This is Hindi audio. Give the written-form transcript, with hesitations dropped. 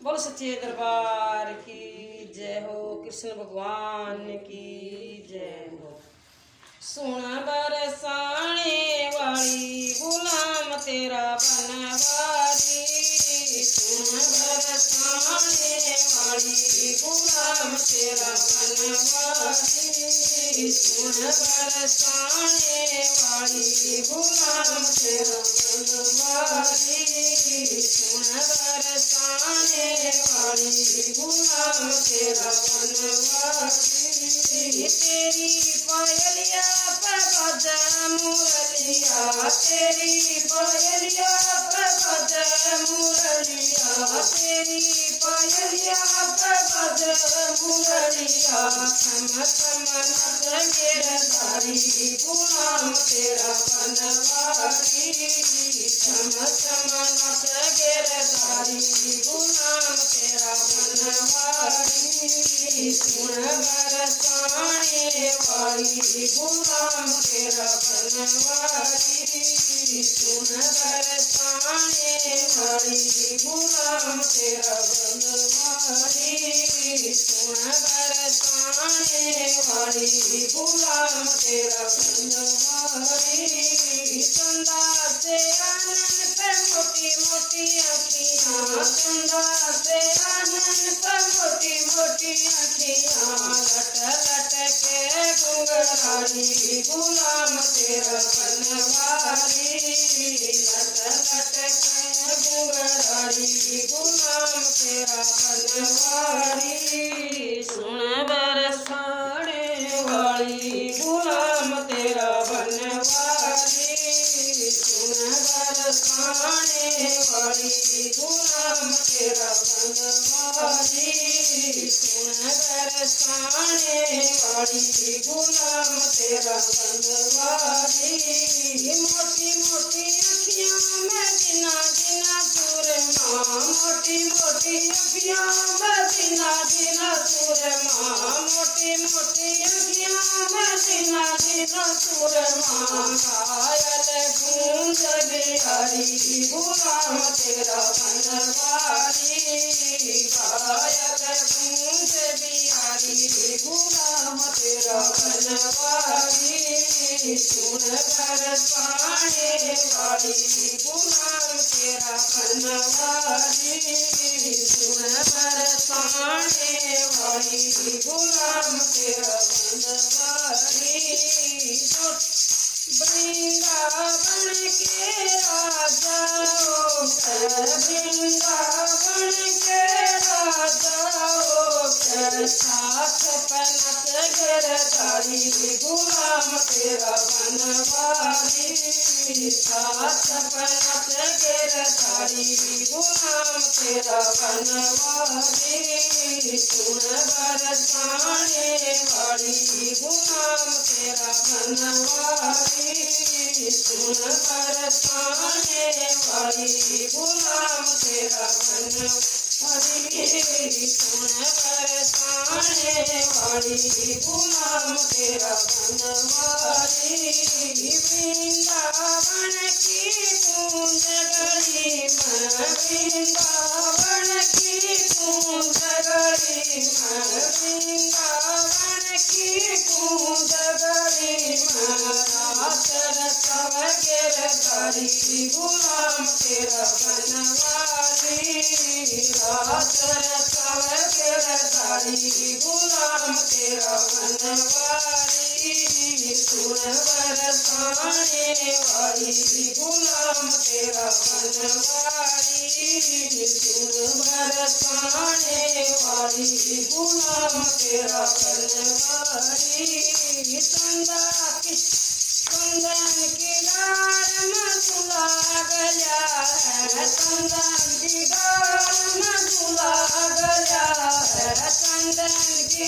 बोल सच्चे दरबार की जय हो। कृष्ण भगवान की जय हो। सुन बरसाने वाली गुलाम तेरा बनवारी। सुन बरसाने वाली गुलाम तेरा बनवारी। सुन बरसाने वाली गुलाम तेरा बनवारी। सुन बरसाने वाली गुलाम तेरा बनवारी। तेरी पायलिया पर बजा मुरलिया। तेरी पायलिया पर बजा मुरलिया। तेरी पायलिया पर बजा मुरलिया। थम थम नच गिरधारी गुलाम तेरा बनवारी। थम थम नच गिरधारी गुलाम तेरा बनवारी। सुन बरसाने वाली गुलाम तेरा बनवारी। सुन बरसाने वाली गुलाम तेरा बनवारी। सुन बरसाने वाली गुलाम तेरा बनवारी। चंदा से आनंद पे मोटी मोटी अखियाँ। चंदा से आनंद पे मोटी मोटी अखियाँ। लट लट के घुंघराली गुलाम तेरा बनवारी। लट लट के घुंघराली गुलाम तेरा बनवारी। सुन बरसाने वाली गुलाम तेरा बनवारी। सुन बरसाने वाली गुलाम तेरा बनवारी। सुन बरसाने वाली गुलाम तेरा बनवारी। मोटी मोटी अखियाँ में गिना गिना सुरमा। मोटी मोटी अखियाँ में गिना गिना सुरमा। मोटी मोटी अखियाँ में गिना गिना सुरमा। घायल गूंज बिहारी गुलाम तेरा बनवारी। घायल गूंज बिहारी गुलाम तेरा बनवारी। सुन बरसाने वाली गुलाम तेरा बनवारी। सुन बरसाने वाली गुलाम तेरा बनवारी। वृंदावन के राजा वृंदावन के राजा साथ पनत गिरधारी गुलाम तेरा बनवारी। साथ पनत गिरधारी गुलाम तेरा बनवारी। सुन बरसाने वाली गुलाम तेरा बनवारी। सुन बरसाने वाली गुलाम तेरा बनवारी। सुन बरसाने वाली गुलाम तेरा बनवारी। वृंदावन की गूंज गली में। वृंदावन की गूंज गली में। वृंदावन की गूंज गली में। रात रतव गिरधारी गुलाम तेरा बनवारी। रात रतव गिरधारी गुलाम तेरा बनवारी। सुन बरसाने वाली गुलाम तेरा बनवारी। सुन बरसाने वाली गुलाम तेरा बनवारी। चंदन की डाल में झूला गया है। चंदन की डाल में झूला गया है। चंदन की